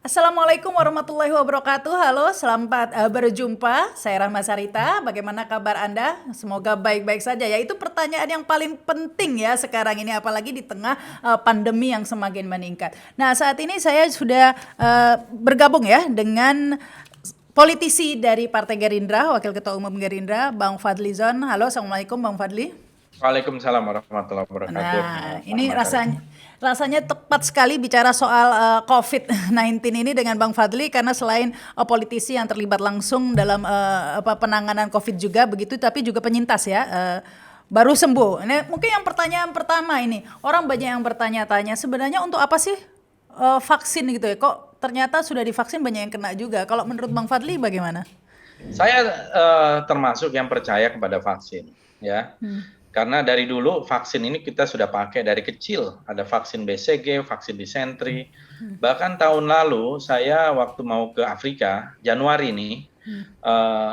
Assalamualaikum warahmatullahi wabarakatuh. Halo, selamat berjumpa. Saya Rahma Sarita. Bagaimana kabar Anda? Semoga baik-baik saja. Ya, itu pertanyaan yang paling penting ya sekarang ini, apalagi di tengah pandemi yang semakin meningkat. Nah, saat ini saya sudah bergabung ya dengan politisi dari Partai Gerindra, Wakil Ketua Umum Gerindra, Bang Fadli Zon. Halo, Assalamualaikum Bang Fadli. Waalaikumsalam warahmatullahi wabarakatuh, Nah, Pak ini Masari. rasanya tepat sekali bicara soal COVID-19 ini dengan Bang Fadli karena selain politisi yang terlibat langsung dalam penanganan COVID juga begitu, tapi juga penyintas ya. Baru sembuh. Ini mungkin yang pertanyaan pertama ini, orang banyak yang bertanya-tanya sebenarnya untuk apa sih vaksin gitu ya? Kok ternyata sudah divaksin banyak yang kena juga. Kalau menurut Bang Fadli bagaimana? Saya termasuk yang percaya kepada vaksin, ya. Karena dari dulu vaksin ini kita sudah pakai dari kecil. Ada vaksin BCG, vaksin disentri. Bahkan tahun lalu saya waktu mau ke Afrika, Januari ini,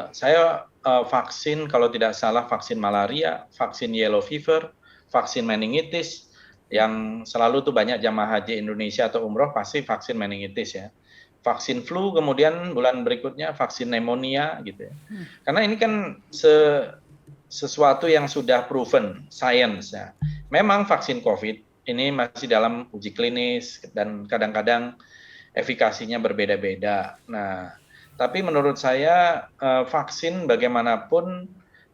saya vaksin kalau tidak salah vaksin malaria, vaksin yellow fever, vaksin meningitis, yang selalu tuh banyak jamaah haji Indonesia atau umroh pasti vaksin meningitis ya. Vaksin flu, kemudian bulan berikutnya vaksin pneumonia gitu ya. Karena ini kan sesuatu yang sudah proven science ya. Memang vaksin COVID ini masih dalam uji klinis dan kadang-kadang efikasinya berbeda-beda. Nah, tapi menurut saya vaksin bagaimanapun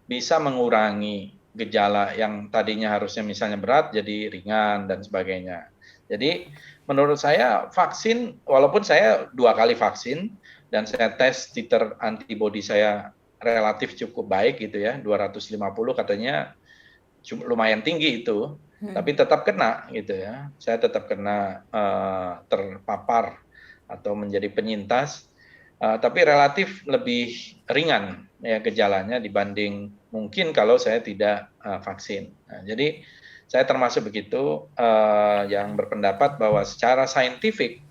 bisa mengurangi gejala yang tadinya harusnya misalnya berat jadi ringan dan sebagainya. Jadi menurut saya vaksin, walaupun saya 2 kali vaksin dan saya tes titer antibody saya relatif cukup baik gitu ya, 250 katanya lumayan tinggi itu, tapi tetap kena gitu ya. Saya tetap kena terpapar atau menjadi penyintas, tapi relatif lebih ringan ya gejalanya dibanding mungkin kalau saya tidak vaksin. Nah, jadi saya termasuk begitu yang berpendapat bahwa secara saintifik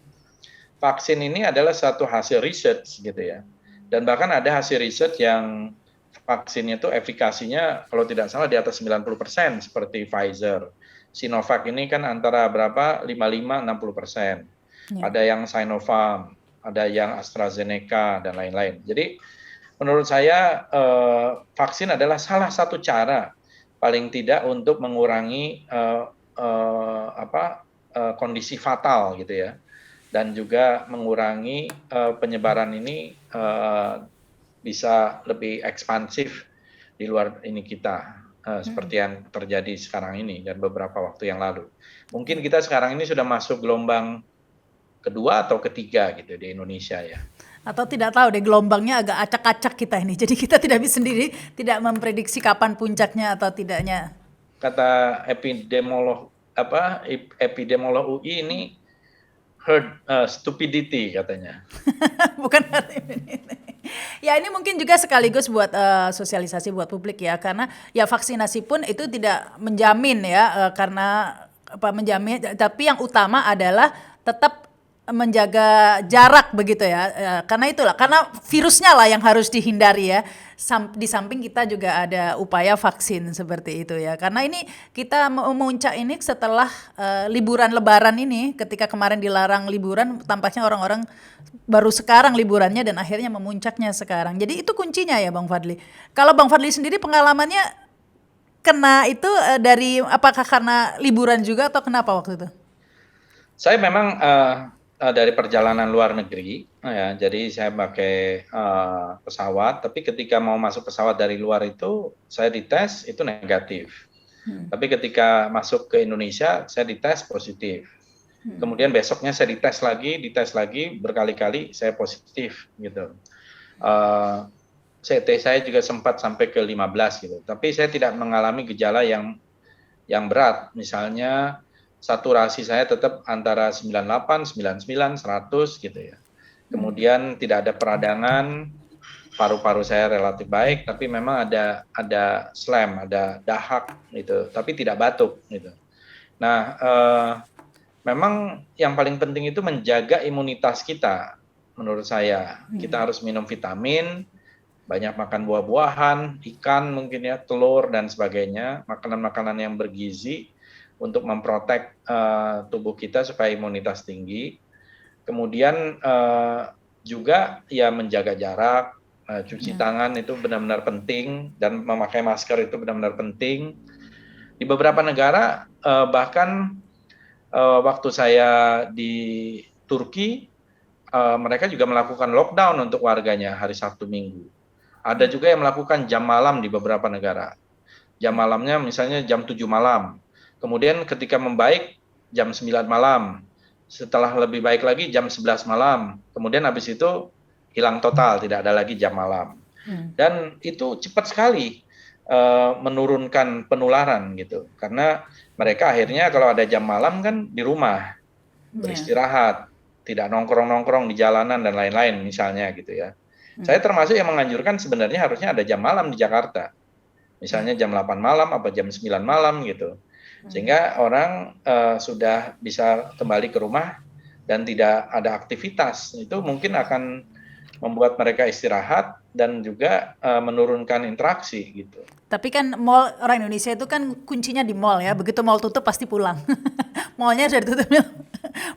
vaksin ini adalah satu hasil research gitu ya. Dan bahkan ada hasil research yang vaksinnya itu efikasinya kalau tidak salah di atas 90% seperti Pfizer. Sinovac ini kan antara berapa? 55-60%. Ya. Ada yang Sinopharm, ada yang AstraZeneca dan lain-lain. Jadi menurut saya vaksin adalah salah satu cara paling tidak untuk mengurangi kondisi fatal gitu ya, dan juga mengurangi penyebaran ini bisa lebih ekspansif di luar ini kita, seperti yang terjadi sekarang ini dan beberapa waktu yang lalu. Mungkin kita sekarang ini sudah masuk gelombang kedua atau ketiga gitu di Indonesia ya. Atau tidak tahu deh, gelombangnya agak acak-acak kita ini. Jadi kita tidak bisa sendiri, tidak memprediksi kapan puncaknya atau tidaknya. Kata epidemiolog UI ini herd stupidity katanya. Bukan hari ini. Ya ini mungkin juga sekaligus buat sosialisasi buat publik ya, karena ya vaksinasi pun itu tidak menjamin ya, karena apa menjamin, tapi yang utama adalah tetap menjaga jarak begitu ya, karena itulah, karena virusnya lah yang harus dihindari ya. Di samping kita juga ada upaya vaksin seperti itu ya, karena ini kita memuncak ini setelah liburan Lebaran ini, ketika kemarin dilarang liburan, tampaknya orang-orang baru sekarang liburannya dan akhirnya memuncaknya sekarang. Jadi itu kuncinya ya Bang Fadli. Kalau Bang Fadli sendiri pengalamannya kena itu dari apakah karena liburan juga atau kenapa waktu itu? Saya memang dari perjalanan luar negeri, ya, jadi saya pakai pesawat, tapi ketika mau masuk pesawat dari luar itu, saya dites itu negatif. Tapi ketika masuk ke Indonesia, saya dites positif. Kemudian besoknya saya dites lagi, berkali-kali saya positif gitu. CT saya juga sempat sampai ke 15 gitu, tapi saya tidak mengalami gejala yang berat, misalnya saturasi saya tetap antara 98, 99, 100 gitu ya. Kemudian tidak ada peradangan, paru-paru saya relatif baik, tapi memang ada slam, ada dahak gitu, tapi tidak batuk gitu. Nah, memang yang paling penting itu menjaga imunitas kita menurut saya. Kita harus minum vitamin, banyak makan buah-buahan, ikan mungkin ya, telur dan sebagainya, makanan-makanan yang bergizi untuk memprotek tubuh kita supaya imunitas tinggi. Kemudian juga ya menjaga jarak, cuci tangan itu benar-benar penting, dan memakai masker itu benar-benar penting. Di beberapa negara bahkan waktu saya di Turki, mereka juga melakukan lockdown untuk warganya hari Sabtu Minggu. Ada juga yang melakukan jam malam di beberapa negara. Jam malamnya misalnya jam 7 malam. Kemudian ketika membaik jam 9 malam. Setelah lebih baik lagi jam 11 malam. Kemudian habis itu hilang total, tidak ada lagi jam malam. Dan itu cepat sekali menurunkan penularan gitu. Karena mereka akhirnya kalau ada jam malam kan di rumah beristirahat, tidak nongkrong-nongkrong di jalanan dan lain-lain misalnya gitu ya. Saya termasuk yang menganjurkan sebenarnya harusnya ada jam malam di Jakarta. Misalnya jam 8 malam atau jam 9 malam gitu. Sehingga orang sudah bisa kembali ke rumah dan tidak ada aktivitas. Itu mungkin akan membuat mereka istirahat dan juga menurunkan interaksi gitu. Tapi kan mall, orang Indonesia itu kan kuncinya di mall ya. Begitu mall tutup pasti pulang. Mallnya sudah tutup.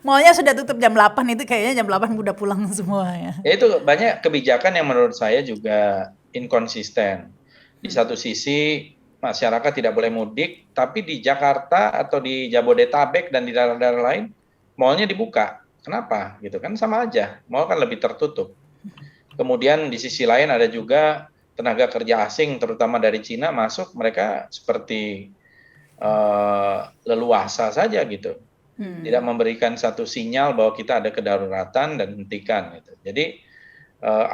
Mallnya sudah tutup jam 8, itu kayaknya jam 8 udah pulang semua ya. Ya itu banyak kebijakan yang menurut saya juga inkonsisten. Di satu sisi masyarakat tidak boleh mudik, tapi di Jakarta atau di Jabodetabek dan di daerah-daerah lain mallnya dibuka. Kenapa? Gitu kan sama aja. Mall kan lebih tertutup. Kemudian di sisi lain ada juga tenaga kerja asing, terutama dari Cina masuk, mereka seperti leluasa saja gitu. Tidak memberikan satu sinyal bahwa kita ada kedaruratan dan hentikan gitu. Jadi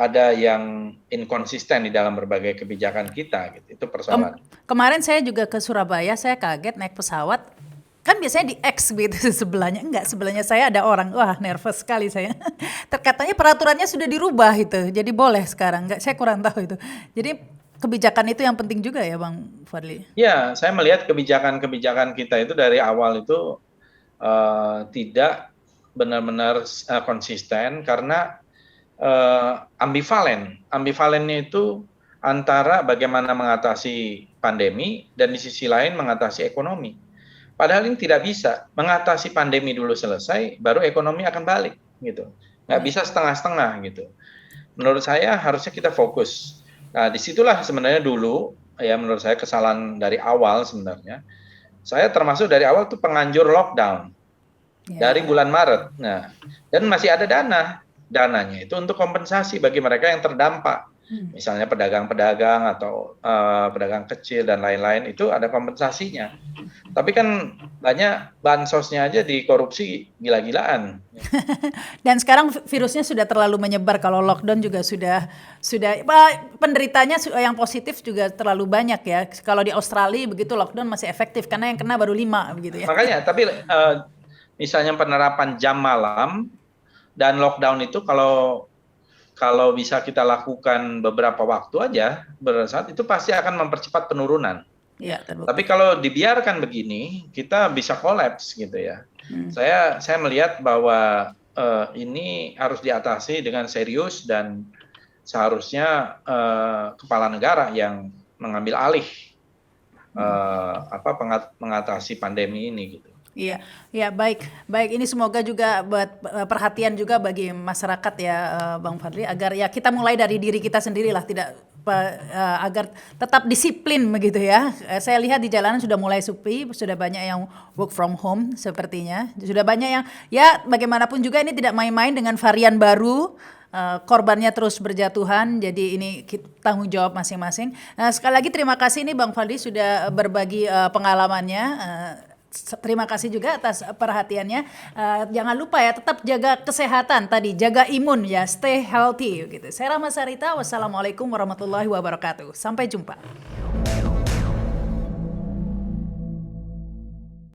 ada yang inkonsisten di dalam berbagai kebijakan kita gitu. Itu persoalan. Kemarin saya juga ke Surabaya, saya kaget naik pesawat. Kan biasanya di X gitu sebelahnya, enggak, sebelahnya saya ada orang. Wah, nervous sekali saya. Terkatanya peraturannya sudah dirubah itu. Jadi boleh sekarang. Enggak, saya kurang tahu itu. Jadi kebijakan itu yang penting juga ya, Bang Fadli. Ya, saya melihat kebijakan-kebijakan kita itu dari awal itu tidak benar-benar konsisten karena ambivalen. Ambivalennya itu antara bagaimana mengatasi pandemi dan di sisi lain mengatasi ekonomi. Padahal ini tidak bisa. Mengatasi pandemi dulu selesai, baru ekonomi akan balik gitu. Nggak bisa setengah-setengah gitu. Menurut saya harusnya kita fokus. Nah, disitulah sebenarnya dulu ya menurut saya kesalahan dari awal sebenarnya. Saya termasuk dari awal tuh penganjur lockdown dari bulan Maret. Nah, dan masih ada dana. Dananya itu untuk kompensasi bagi mereka yang terdampak. Misalnya pedagang-pedagang atau pedagang kecil dan lain-lain itu ada kompensasinya. Tapi kan banyak bansosnya aja dikorupsi gila-gilaan. Dan sekarang virusnya sudah terlalu menyebar. Kalau lockdown juga sudah penderitanya yang positif juga terlalu banyak ya. Kalau di Australia begitu lockdown masih efektif karena yang kena baru 5 begitu ya. Makanya, tapi misalnya penerapan jam malam dan lockdown itu kalau bisa kita lakukan beberapa waktu aja, saat itu pasti akan mempercepat penurunan. Ya, tapi kalau dibiarkan begini, kita bisa kolaps gitu ya. Saya melihat bahwa ini harus diatasi dengan serius dan seharusnya kepala negara yang mengambil alih mengatasi pandemi ini gitu. Iya, ya baik. Ini semoga juga buat perhatian juga bagi masyarakat ya, Bang Fadli, agar ya kita mulai dari diri kita sendirilah, tidak agar tetap disiplin begitu ya. Saya lihat di jalanan sudah mulai sepi, sudah banyak yang work from home sepertinya. Sudah banyak yang ya bagaimanapun juga ini tidak main-main dengan varian baru. Korbannya terus berjatuhan, jadi ini tanggung jawab masing-masing. Sekali lagi terima kasih nih Bang Fadli sudah berbagi pengalamannya. Terima kasih juga atas perhatiannya. Jangan lupa ya, tetap jaga kesehatan tadi, jaga imun ya, stay healthy gitu. Saya Rahma Sarita, wassalamualaikum warahmatullahi wabarakatuh. Sampai jumpa.